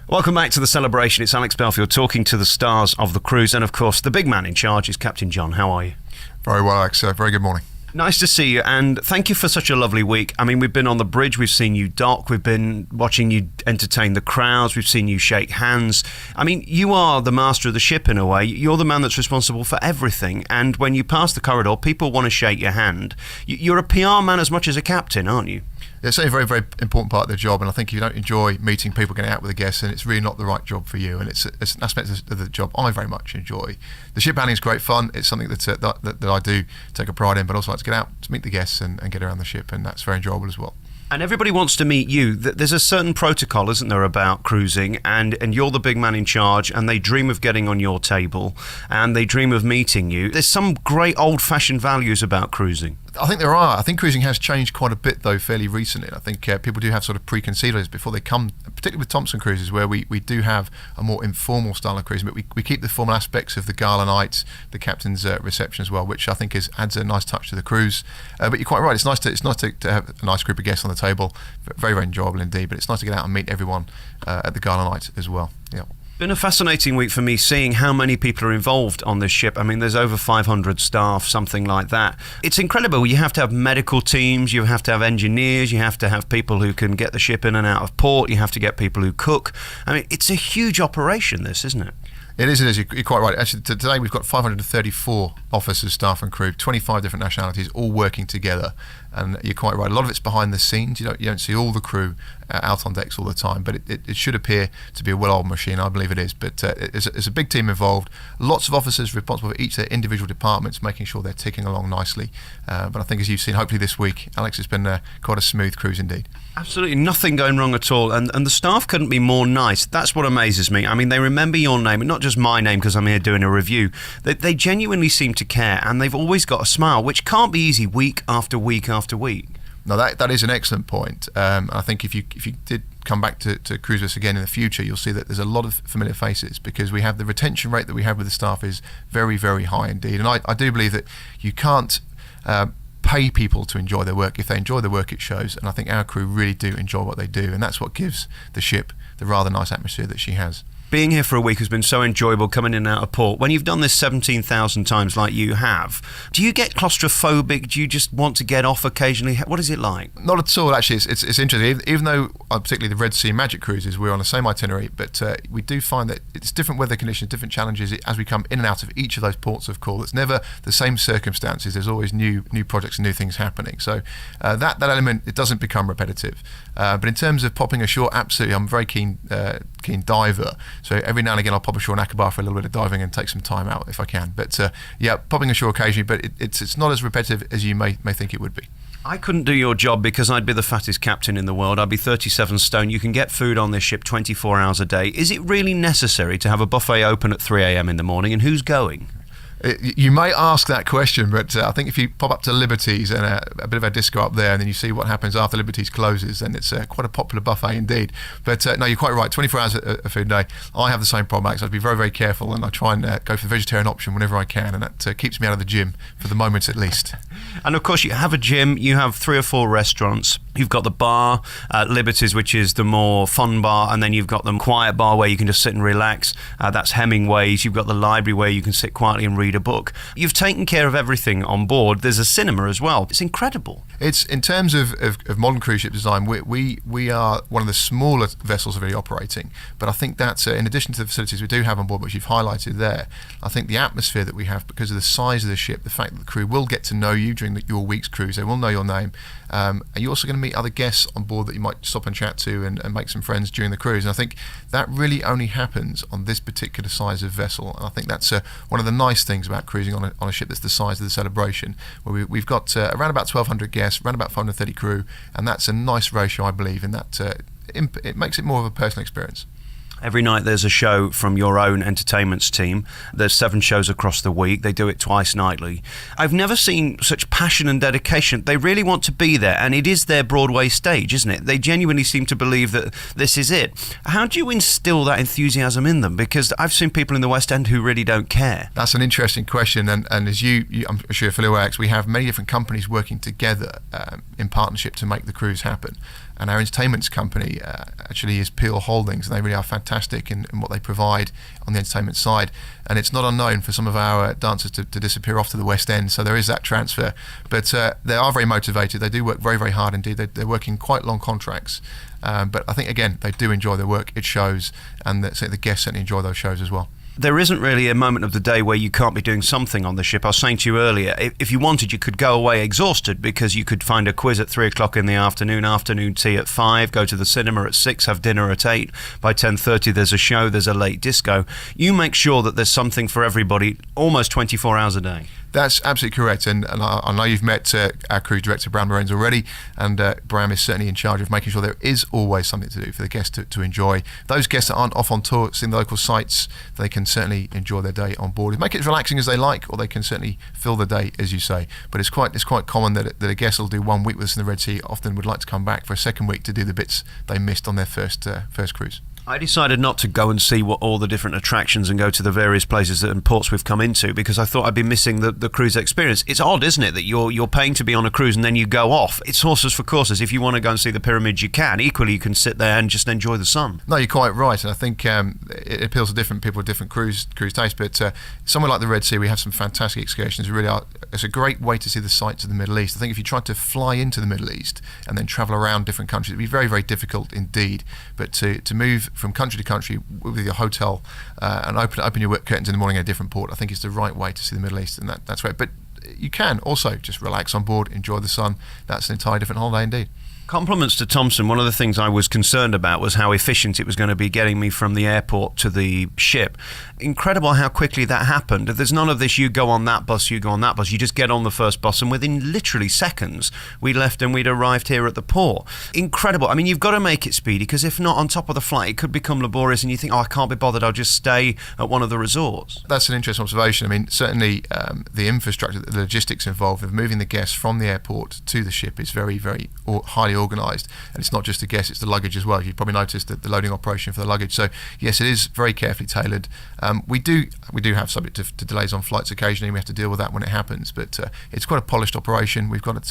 Welcome back to the celebration. It's Alex Belfield talking to the stars of the cruise, and of course the big man in charge is Captain John. How are you? Very well, Alex. Very good morning. Nice to see you, and thank you for such a lovely week. I mean, we've been on the bridge, we've seen you dock, we've been watching you entertain the crowds, we've seen you shake hands. I mean, you are the master of the ship in a way. You're the man that's responsible for everything, and when you pass the corridor, people want to shake your hand. You're a PR man as much as a captain, aren't you? It's a very, very important part of the job, and I think if you don't enjoy meeting people, getting out with the guests, then it's really not the right job for you, and it's an aspect of the job I very much enjoy. The ship handling is great fun. It's something that I do take a pride in, but also like to get out to meet the guests and get around the ship, and that's very enjoyable as well. And everybody wants to meet you. There's a certain protocol, isn't there, about cruising, and you're the big man in charge, and they dream of getting on your table, and they dream of meeting you. There's some great old-fashioned values about cruising. I think there are. I think cruising has changed quite a bit, though, fairly recently. I think people do have sort of preconceived ideas before they come, particularly with Thomson cruises, where we do have a more informal style of cruising, but we keep the formal aspects of the gala night, the captain's reception as well, which I think adds a nice touch to the cruise. But you're quite right. It's nice to have a nice group of guests on the table. Very, very enjoyable indeed. But it's nice to get out and meet everyone at the gala night as well. Yeah. Been a fascinating week for me seeing how many people are involved on this ship. I mean, there's over 500 staff, something like that. It's incredible. You have to have medical teams, you have to have engineers, you have to have people who can get the ship in and out of port, you have to get people who cook. I mean, it's a huge operation, this, isn't it? It is. You're quite right. Actually, today we've got 534 officers, staff and crew, 25 different nationalities, all working together. And you're quite right. A lot of it's behind the scenes. You don't see all the crew out on decks all the time, but it should appear to be a well-oiled machine. I believe it is. But it's a big team involved. Lots of officers responsible for each of their individual departments, making sure they're ticking along nicely. But I think, as you've seen, hopefully this week, Alex, it's been quite a smooth cruise indeed. Absolutely nothing going wrong at all, and the staff couldn't be more nice. That's what amazes me. I mean, they remember your name, and not just my name because I'm here doing a review. They genuinely seem to care, and they've always got a smile, which can't be easy week after week after week. No, that is an excellent point. I think if you did come back to cruise with us again in the future, you'll see that there's a lot of familiar faces, because we have the retention rate that we have with the staff is very, very high indeed. And I do believe that you can't pay people to enjoy their work. If they enjoy their work, it shows, and I think our crew really do enjoy what they do, and that's what gives the ship the rather nice atmosphere that she has. Being here for a week has been so enjoyable, coming in and out of port. When you've done this 17,000 times like you have, do you get claustrophobic? Do you just want to get off occasionally? What is it like? Not at all, actually. It's interesting. Even though, particularly the Red Sea Magic cruises, we're on the same itinerary, but we do find that it's different weather conditions, different challenges as we come in and out of each of those ports of call. It's never the same circumstances. There's always new projects and new things happening. So that element, it doesn't become repetitive. But in terms of popping ashore, absolutely, I'm a very keen diver. So every now and again I'll pop ashore in Aqaba for a little bit of diving and take some time out if I can. But yeah, popping ashore occasionally, but it's not as repetitive as you may think it would be. I couldn't do your job because I'd be the fattest captain in the world. I'd be 37 stone. You can get food on this ship 24 hours a day. Is it really necessary to have a buffet open at 3 a.m. in the morning, and who's going? You may ask that question, but I think if you pop up to Liberties and a bit of a disco up there, and then you see what happens after Liberties closes, then it's quite a popular buffet indeed. But no, you're quite right, 24 hours of food a day. I have the same problem, Alex. I have to be very, very careful, and I try and go for the vegetarian option whenever I can, and that keeps me out of the gym, for the moment at least. And of course, you have a gym, you have 3 or 4 restaurants, you've got the bar, Liberties, which is the more fun bar, and then you've got the quiet bar where you can just sit and relax. That's Hemingway's. You've got the library where you can sit quietly and read a book. You've taken care of everything on board. There's a cinema as well. It's incredible. It's in terms of modern cruise ship design, we are one of the smaller vessels really operating, but I think that in addition to the facilities we do have on board, which you've highlighted there, I think the atmosphere that we have, because of the size of the ship, the fact that the crew will get to know you during your week's cruise, they will know your name, and you're also going to meet other guests on board that you might stop and chat to and make some friends during the cruise. And I think that really only happens on this particular size of vessel, and I think that's one of the nice things about cruising on a ship that's the size of the Celebration, where we've got around about 1,200 guests, around about 530 crew, and that's a nice ratio, I believe, in that it makes it more of a personal experience. Every night there's a show from your own entertainments team. There's 7 shows across the week. They do it twice nightly. I've never seen such passion and dedication. They really want to be there, and it is their Broadway stage, isn't it? They genuinely seem to believe that this is it. How do you instill that enthusiasm in them? Because I've seen people in the West End who really don't care. That's an interesting question, and as I'm sure you're familiar with, Alex, we have many different companies working together in partnership to make the cruise happen. And our entertainment company actually is Peel Holdings, and they really are fantastic in what they provide on the entertainment side. And it's not unknown for some of our dancers to disappear off to the West End, so there is that transfer. But they are very motivated. They do work very, very hard indeed. They're working quite long contracts. But I think, again, they do enjoy their work. It shows, and the guests certainly enjoy those shows as well. There isn't really a moment of the day where you can't be doing something on the ship. I was saying to you earlier, if you wanted, you could go away exhausted, because you could find a quiz at 3 o'clock in the afternoon tea at 5, go to the cinema at 6, have dinner at 8. By 10:30 there's a show, there's a late disco. You make sure that there's something for everybody almost 24 hours a day. That's absolutely correct, and I know you've met our cruise director, Bram Lorenz, already, and Bram is certainly in charge of making sure there is always something to do for the guests to enjoy. Those guests that aren't off on tour, seeing the local sites, they can certainly enjoy their day on board. Make it as relaxing as they like, or they can certainly fill the day, as you say. But it's quite common that a guest will do 1 week with us in the Red Sea, often would like to come back for a second week to do the bits they missed on their first cruise. I decided not to go and see what all the different attractions and go to the various places and ports we've come into, because I thought I'd be missing the cruise experience. It's odd, isn't it, that you're paying to be on a cruise and then you go off. It's horses for courses. If you want to go and see the pyramids, you can. Equally, you can sit there and just enjoy the sun. No, you're quite right, and I think it appeals to different people with different cruise tastes. But somewhere like the Red Sea, we have some fantastic excursions. It's a great way to see the sights of the Middle East. I think if you tried to fly into the Middle East and then travel around different countries, it'd be very, very difficult indeed. But to move from country to country with your hotel and open your work curtains in the morning at a different port, I think is the right way to see the Middle East, and that's great. But you can also just relax on board, enjoy the sun. That's an entirely different holiday indeed. Compliments to Thomson. One of the things I was concerned about was how efficient it was going to be getting me from the airport to the ship. Incredible how quickly that happened. There's none of this, you go on that bus, you go on that bus. You just get on the first bus, and within literally seconds, we left and we'd arrived here at the port. Incredible. I mean, you've got to make it speedy, because if not, on top of the flight, it could become laborious, and you think, I can't be bothered, I'll just stay at one of the resorts. That's an interesting observation. I mean, certainly the infrastructure, the logistics involved with moving the guests from the airport to the ship is very, very highly organised, and it's not just the guests, it's the luggage as well. You've probably noticed that the loading operation for the luggage. So yes, it is very carefully tailored. We do have subject to delays on flights occasionally. We have to deal with that when it happens, but it's quite a polished operation. We've got it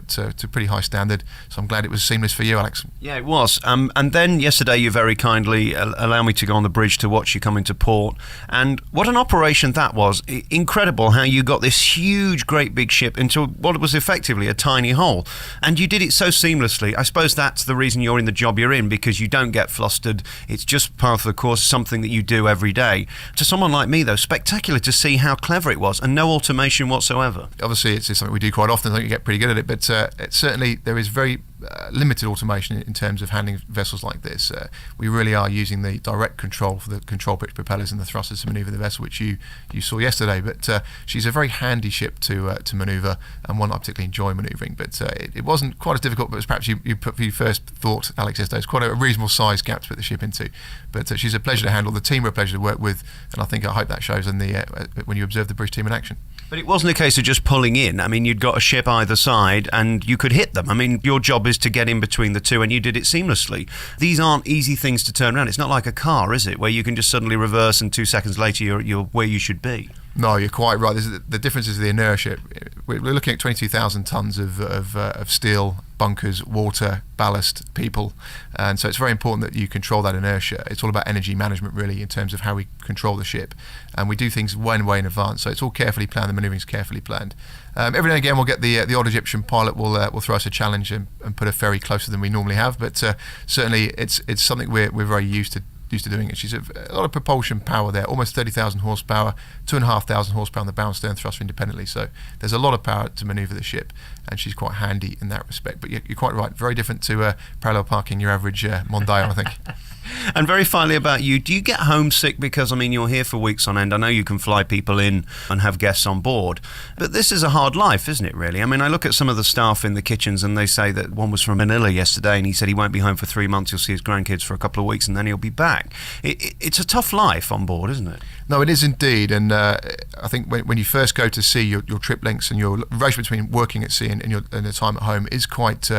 to pretty high standard, so I'm glad it was seamless for you, Alex. Yeah, it was. And then yesterday you very kindly allowed me to go on the bridge to watch you come into port, and what an operation that was. Incredible how you got this huge, great big ship into what was effectively a tiny hole, and you did it so seamlessly. I suppose that's the reason you're in the job you're in, because you don't get flustered. It's just part of the course, something that you do every day. To someone like me, though, spectacular to see how clever it was, and no automation whatsoever. Obviously, it's something we do quite often. I think you get pretty good at it, but certainly there is very limited automation in terms of handling vessels like this. We really are using the direct control for the control pitch propellers and the thrusters to manoeuvre the vessel, which you saw yesterday. But she's a very handy ship to manoeuvre, and one I particularly enjoy manoeuvring. But it wasn't quite as difficult, but as perhaps you first thought, Alex, yesterday. It's quite a reasonable size gap to put the ship into. But she's a pleasure to handle. The team are a pleasure to work with, and I hope that shows in when you observe the British team in action. But it wasn't a case of just pulling in. I mean, you'd got a ship either side and you could hit them. I mean, your job is to get in between the two, and you did it seamlessly. These aren't easy things to turn around. It's not like a car, is it, where you can just suddenly reverse and 2 seconds later you're where you should be. No, you're quite right. The difference is the inertia. We're looking at 22,000 tonnes of steel, bunkers, water, ballast, people, and so it's very important that you control that inertia. It's all about energy management, really, in terms of how we control the ship, and we do things way in advance. So it's all carefully planned. The manoeuvring is carefully planned. Every now and again, we'll get the odd Egyptian pilot will throw us a challenge and put a ferry closer than we normally have, but certainly it's something we're very used to doing it. She's a lot of propulsion power there, almost 30,000 horsepower, 2,500 horsepower on the bow and stern thruster independently. So there's a lot of power to manoeuvre the ship, and she's quite handy in that respect. But you're quite right, very different to parallel parking your average Mondeo, I think. And very finally about you, do you get homesick? Because, I mean, you're here for weeks on end. I know you can fly people in and have guests on board, but this is a hard life, isn't it, really? I mean, I look at some of the staff in the kitchens and they say that one was from Manila yesterday and he said he won't be home for 3 months. He'll see his grandkids for a couple of weeks and then he'll be back. It's a tough life on board, isn't it? No, it is indeed, and I think when you first go to sea, your trip lengths and your ratio between working at sea and the time at home is quite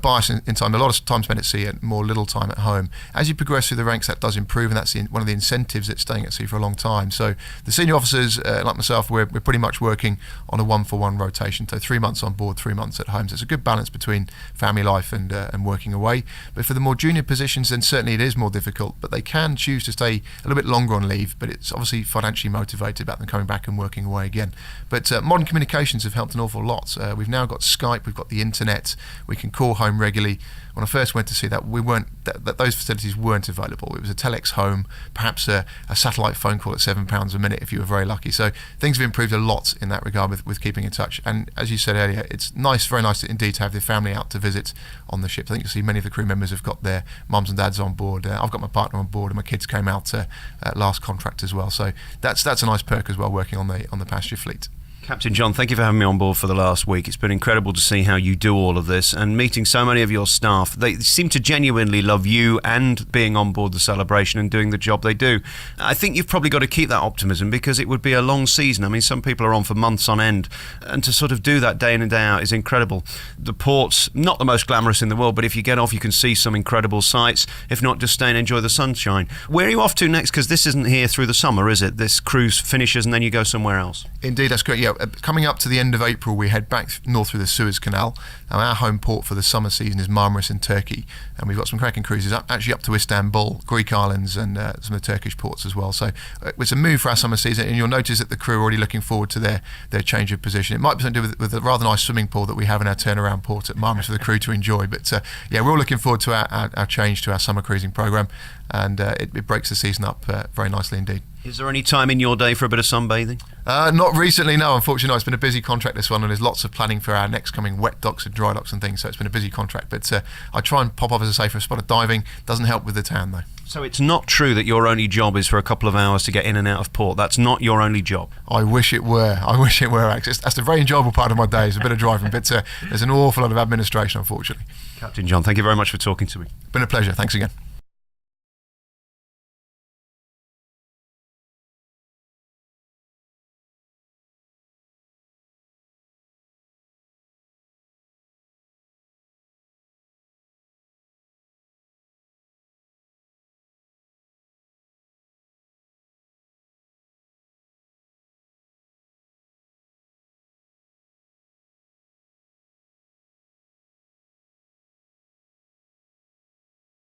biased in time. A lot of time spent at sea and more little time at home. As you progress through the ranks, that does improve, and that's one of the incentives at staying at sea for a long time. So the senior officers, like myself, we're pretty much working on a 1-for-1 rotation, so 3 months on board, 3 months at home. So it's a good balance between family life and working away. But for the more junior positions, then certainly it is more difficult, but they can choose to stay a little bit longer on leave, but it's obviously financially motivated about them coming back and working away again. But modern communications have helped an awful lot. We've now got Skype, we've got the internet, we can call home regularly. When I first went to see that, those facilities weren't available. It was a telex home, perhaps a satellite phone call at £7 a minute if you were very lucky. So things have improved a lot in that regard with keeping in touch. And as you said earlier, it's nice, very nice indeed to have their family out to visit on the ship. I think you'll see many of the crew members have got their mums and dads on board. I've got my partner on board, and my kids came out last contract as well. So that's a nice perk as well, working on the passenger fleet. Captain John, thank you for having me on board for the last week. It's been incredible to see how you do all of this and meeting so many of your staff. They seem to genuinely love you and being on board the Celebration and doing the job they do. I think you've probably got to keep that optimism, because it would be a long season. I mean, some people are on for months on end, and to sort of do that day in and day out is incredible. The port's not the most glamorous in the world, but if you get off, you can see some incredible sights. If not, just stay and enjoy the sunshine. Where are you off to next? Because this isn't here through the summer, is it? This cruise finishes and then you go somewhere else. Indeed, that's correct. Yeah, coming up to the end of April, we head back north through the Suez Canal. Our home port for the summer season is Marmaris in Turkey, and we've got some cracking cruises actually up to Istanbul, Greek islands, and some of the Turkish ports as well. So it's a move for our summer season, and you'll notice that the crew are already looking forward to their change of position. It might be something to do with a rather nice swimming pool that we have in our turnaround port at Marmaris for the crew to enjoy. But yeah, we're all looking forward to our change to our summer cruising programme, and it breaks the season up very nicely indeed. Is there any time in your day for a bit of sunbathing? Not recently, no. Unfortunately, no. It's been a busy contract, this one, and there's lots of planning for our next coming wet docks and dry docks and things, so it's been a busy contract. But I try and pop off, as I say, for a spot of diving. Doesn't help with the tan, though. So it's not true that your only job is for a couple of hours to get in and out of port. That's not your only job. I wish it were. Alex. That's the very enjoyable part of my day, is a bit of driving, but there's an awful lot of administration, unfortunately. Captain John, thank you very much for talking to me. Been a pleasure. Thanks again.